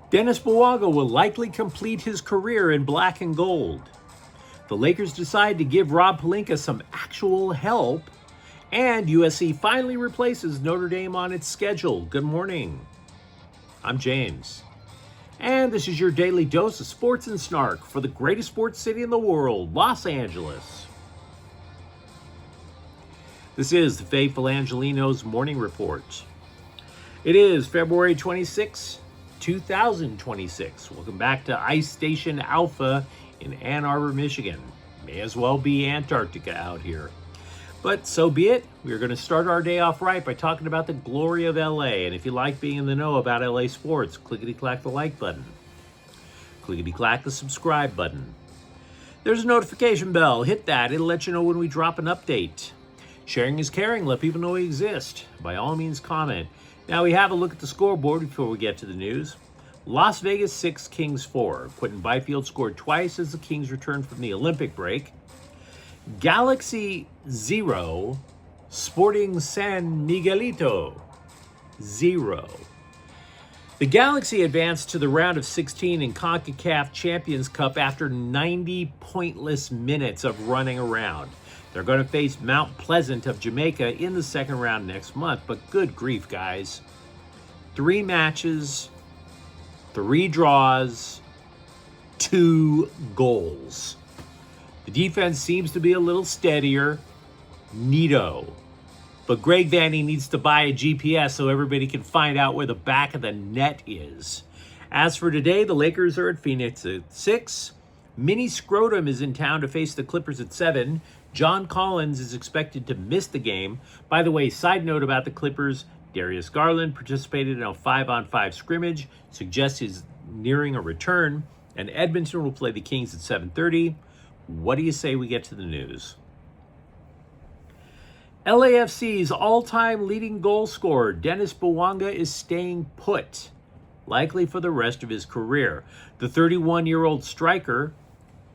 Dennis Bouanga will likely complete his career in black and gold. The Lakers decide to give Rob Pelinka some actual help, and USC finally replaces Notre Dame on its schedule. Good morning. I'm James, and this is your daily dose of sports and snark for the greatest sports city in the world, Los Angeles. This is the faithful Angelenos Morning Report. It is February 26, 2026. Welcome back to Ice Station Alpha in Ann Arbor, Michigan. May as well be Antarctica out here. But so be it. We're going to start our day off right by talking about the glory of LA. And if you like being in the know about LA sports, clickety-clack the like button. Clickety-clack the subscribe button. There's a notification bell. Hit that. It'll let you know when we drop an update. Sharing is caring. Let people know we exist. By all means, comment. Now we have a look at the scoreboard before we get to the news. Las Vegas 6, Kings 4. Quentin Byfield scored twice as the Kings returned from the Olympic break. Galaxy 0, Sporting San Miguelito 0. The Galaxy advanced to the round of 16 in CONCACAF Champions Cup after 90 pointless minutes of running around. They're going to face Mount Pleasant of Jamaica in the second round next month, but good grief, guys. 3 matches, 3 draws, 2 goals. The defense seems to be a little steadier. Neato. But Greg Vanny needs to buy a GPS so everybody can find out where the back of the net is. As for today, the Lakers are at Phoenix at 6. Minnie Scrotum is in town to face the Clippers at 7. John Collins is expected to miss the game. By the way, side note about the Clippers, Darius Garland participated in a 5-on-5 scrimmage, suggests he's nearing a return, and Edmonton will play the Kings at 7:30. What do you say we get to the news? LAFC's all-time leading goal scorer, Dennis Bouanga, is staying put, likely for the rest of his career. The 31-year-old striker,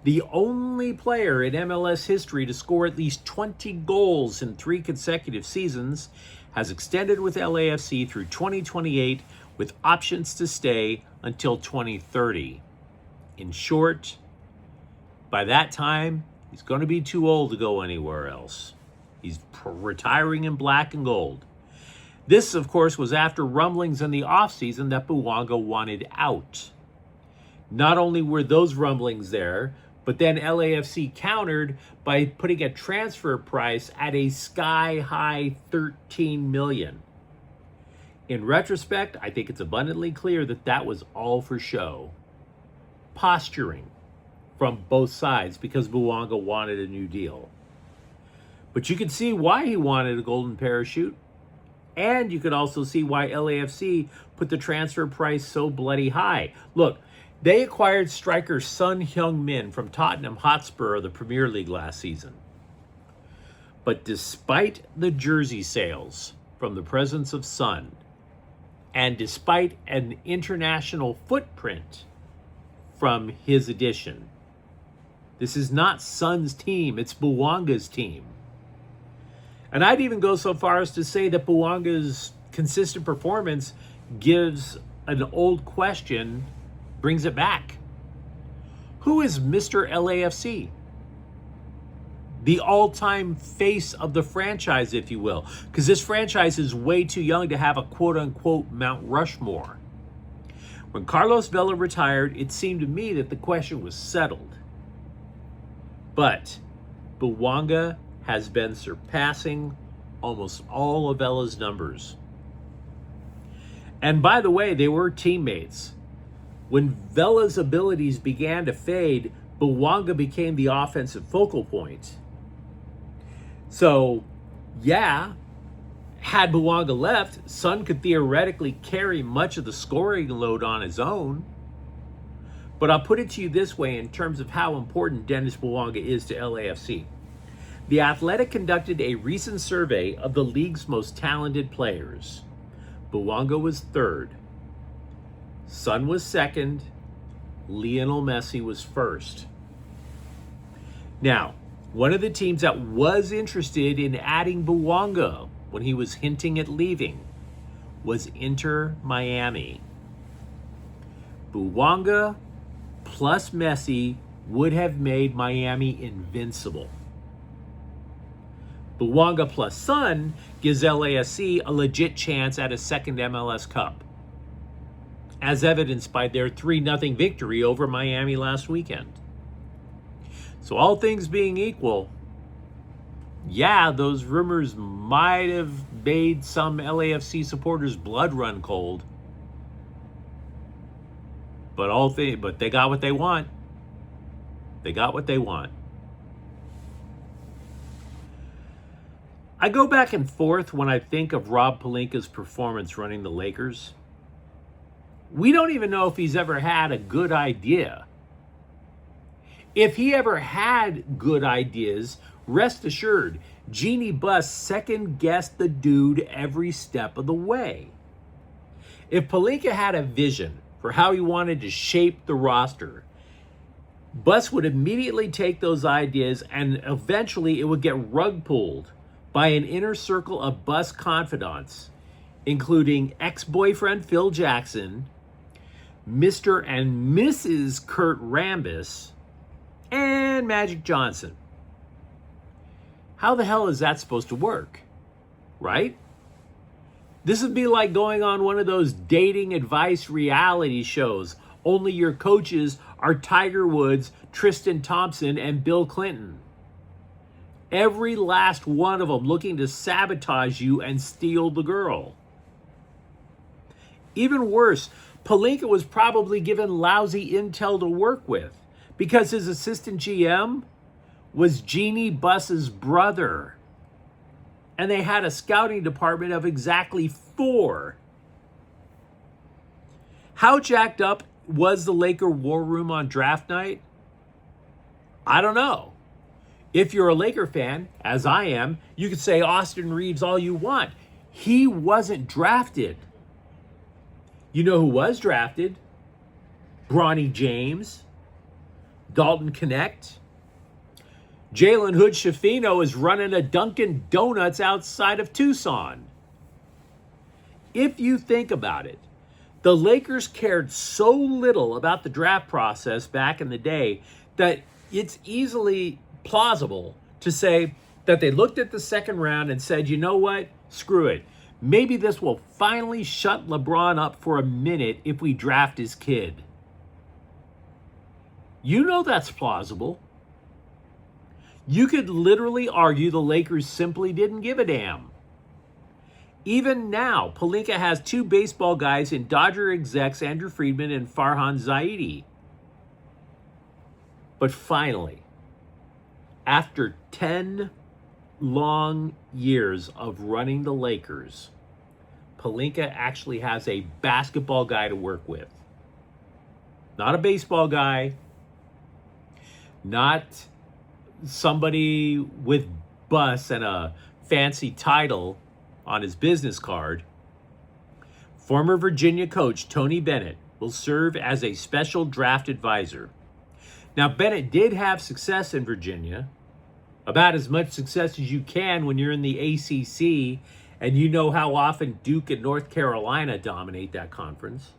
the only player in MLS history to score at least 20 goals in 3 consecutive seasons, has extended with LAFC through 2028 with options to stay until 2030. In short, by that time, he's going to be too old to go anywhere else. He's retiring in black and gold. This, of course, was after rumblings in the offseason that Bouanga wanted out. Not only were those rumblings there, but then LAFC countered by putting a transfer price at a sky-high $13 million. In retrospect, I think it's abundantly clear that that was all for show. Posturing from both sides because Bouanga wanted a new deal. But you could see why he wanted a golden parachute. And you could also see why LAFC put the transfer price so bloody high. Look, they acquired striker Son Heung-min from Tottenham Hotspur of the Premier League last season. But despite the jersey sales from the presence of Son, and despite an international footprint from his addition, this is not Son's team, it's Bouanga's team. And I'd even go so far as to say that Bouanga's consistent performance gives an old question, brings it back. Who is Mr. LAFC? The all-time face of the franchise, if you will. Because this franchise is way too young to have a quote-unquote Mount Rushmore. When Carlos Vela retired, it seemed to me that the question was settled. But Bouanga has been surpassing almost all of Vela's numbers. And by the way, they were teammates. When Vela's abilities began to fade, Bouanga became the offensive focal point. So, yeah, had Bouanga left, Son could theoretically carry much of the scoring load on his own. But I'll put it to you this way in terms of how important Dennis Bouanga is to LAFC. The Athletic conducted a recent survey of the league's most talented players. Bouanga was 3rd. Son was 2nd. Lionel Messi was 1st. Now, one of the teams that was interested in adding Bouanga when he was hinting at leaving was Inter Miami. Bouanga plus Messi would have made Miami invincible. Bouanga plus Son gives LAFC a legit chance at a second MLS Cup, as evidenced by their 3-0 victory over Miami last weekend. So all things being equal, yeah, those rumors might have made some LAFC supporters' blood run cold. But they got what they want. They got what they want. I go back and forth when I think of Rob Pelinka's performance running the Lakers. We don't even know if he's ever had a good idea. If he ever had good ideas, rest assured, Jeannie Buss second-guessed the dude every step of the way. If Pelinka had a vision for how he wanted to shape the roster, Buss would immediately take those ideas and eventually it would get rug pulled by an inner circle of Buss confidants, including ex-boyfriend Phil Jackson, Mr. and Mrs. Kurt Rambis, and Magic Johnson. How the hell is that supposed to work? Right? This would be like going on one of those dating advice reality shows, only your coaches are Tiger Woods, Tristan Thompson, and Bill Clinton. Every last one of them looking to sabotage you and steal the girl. Even worse, Pelinka was probably given lousy intel to work with because his assistant GM was Jeannie Buss's brother. And they had a scouting department of exactly 4. How jacked up was the Laker war room on draft night? I don't know. If you're a Laker fan, as I am, you could say Austin Reeves all you want. He wasn't drafted. You know who was drafted? Bronny James, Dalton Connect. Jalen Hood Schifino is running a Dunkin' Donuts outside of Tucson. If you think about it, the Lakers cared so little about the draft process back in the day that it's easily plausible to say that they looked at the second round and said, you know what, screw it. Maybe this will finally shut LeBron up for a minute if we draft his kid. You know that's plausible. You could literally argue the Lakers simply didn't give a damn. Even now, Pelinka has 2 baseball guys in Dodger execs Andrew Friedman and Farhan Zaidi. But finally, after 10 long years of running the Lakers, Pelinka actually has a basketball guy to work with. Not a baseball guy, not somebody with bus and a fancy title on his business card. Former Virginia coach Tony Bennett will serve as a special draft advisor. Now, Bennett did have success in Virginia, about as much success as you can when you're in the ACC, and you know how often Duke and North Carolina dominate that conference.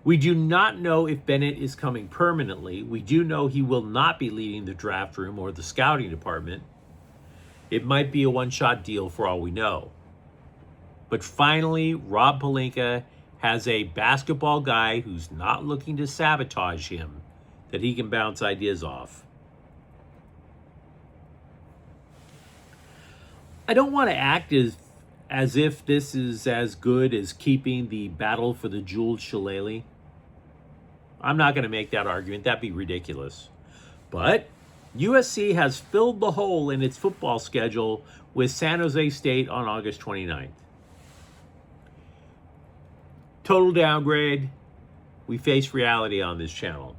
We do not know if Bennett is coming permanently. We do know he will not be leading the draft room or the scouting department. It might be a one-shot deal for all we know. But finally, Rob Pelinka has a basketball guy who's not looking to sabotage him, that he can bounce ideas off. I don't want to act as if this is as good as keeping the battle for the jeweled shillelagh. I'm not going to make that argument. That'd be ridiculous. But USC has filled the hole in its football schedule with San Jose State on August 29th. Total downgrade. We face reality on this channel.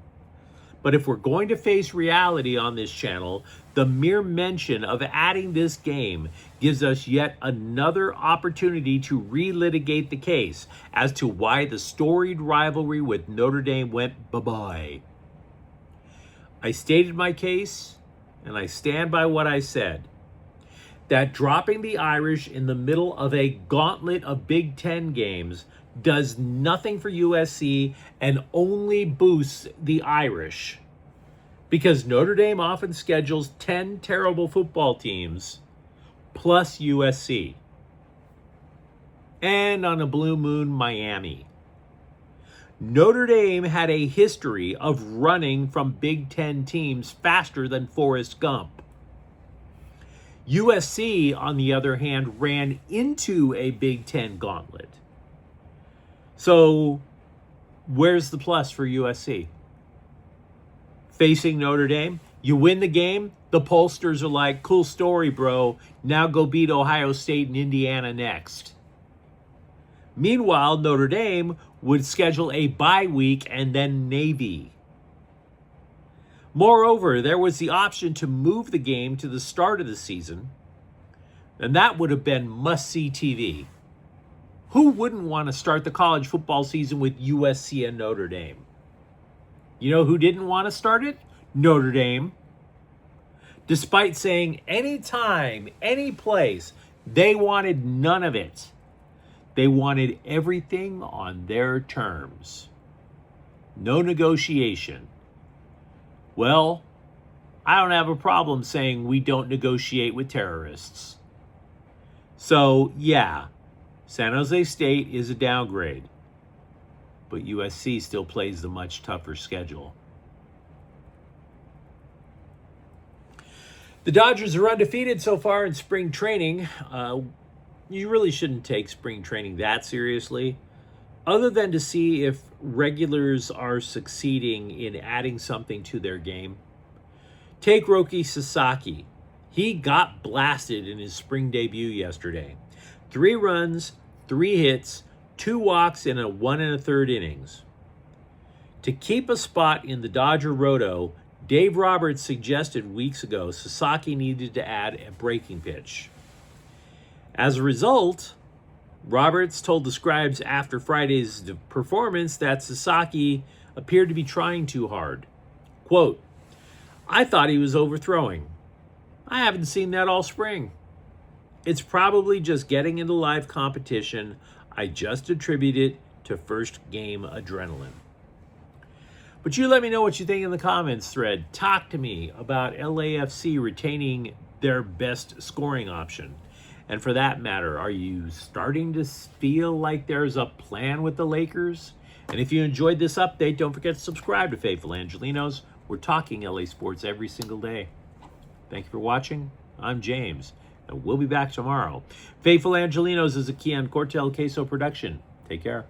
But if we're going to face reality on this channel, the mere mention of adding this game gives us yet another opportunity to relitigate the case as to why the storied rivalry with Notre Dame went bye-bye. I stated my case, and I stand by what I said. That dropping the Irish in the middle of a gauntlet of Big Ten games does nothing for USC and only boosts the Irish, because Notre Dame often schedules 10 terrible football teams plus USC. And on a blue moon, Miami. Notre Dame had a history of running from Big Ten teams faster than Forrest Gump. USC, on the other hand, ran into a Big Ten gauntlet. So, where's the plus for USC? Facing Notre Dame, you win the game, the pollsters are like, cool story, bro. Now go beat Ohio State and Indiana next. Meanwhile, Notre Dame would schedule a bye week and then Navy. Moreover, there was the option to move the game to the start of the season, and that would have been must-see TV. Who wouldn't want to start the college football season with USC and Notre Dame? You know who didn't want to start it? Notre Dame. Despite saying anytime, any place, they wanted none of it. They wanted everything on their terms. No negotiation. Well, I don't have a problem saying we don't negotiate with terrorists. So, yeah, San Jose State is a downgrade, but USC still plays the much tougher schedule. The Dodgers are undefeated so far in spring training. You really shouldn't take spring training that seriously, other than to see if regulars are succeeding in adding something to their game. Take Roki Sasaki. He got blasted in his spring debut yesterday. 3 runs, 3 hits, 2 walks in a 1 1/3 innings. To keep a spot in the Dodger Roto, Dave Roberts suggested weeks ago Sasaki needed to add a breaking pitch. As a result, Roberts told the Scribes after Friday's performance that Sasaki appeared to be trying too hard. Quote, "I thought he was overthrowing. I haven't seen that all spring. It's probably just getting into live competition. I just attribute it to first game adrenaline." But you let me know what you think in the comments thread. Talk to me about LAFC retaining their best scoring option. And for that matter, are you starting to feel like there's a plan with the Lakers? And if you enjoyed this update, don't forget to subscribe to Faithful Angelenos. We're talking LA sports every single day. Thank you for watching. I'm James, and we'll be back tomorrow. Faithful Angelenos is a Kian Cortel Queso production. Take care.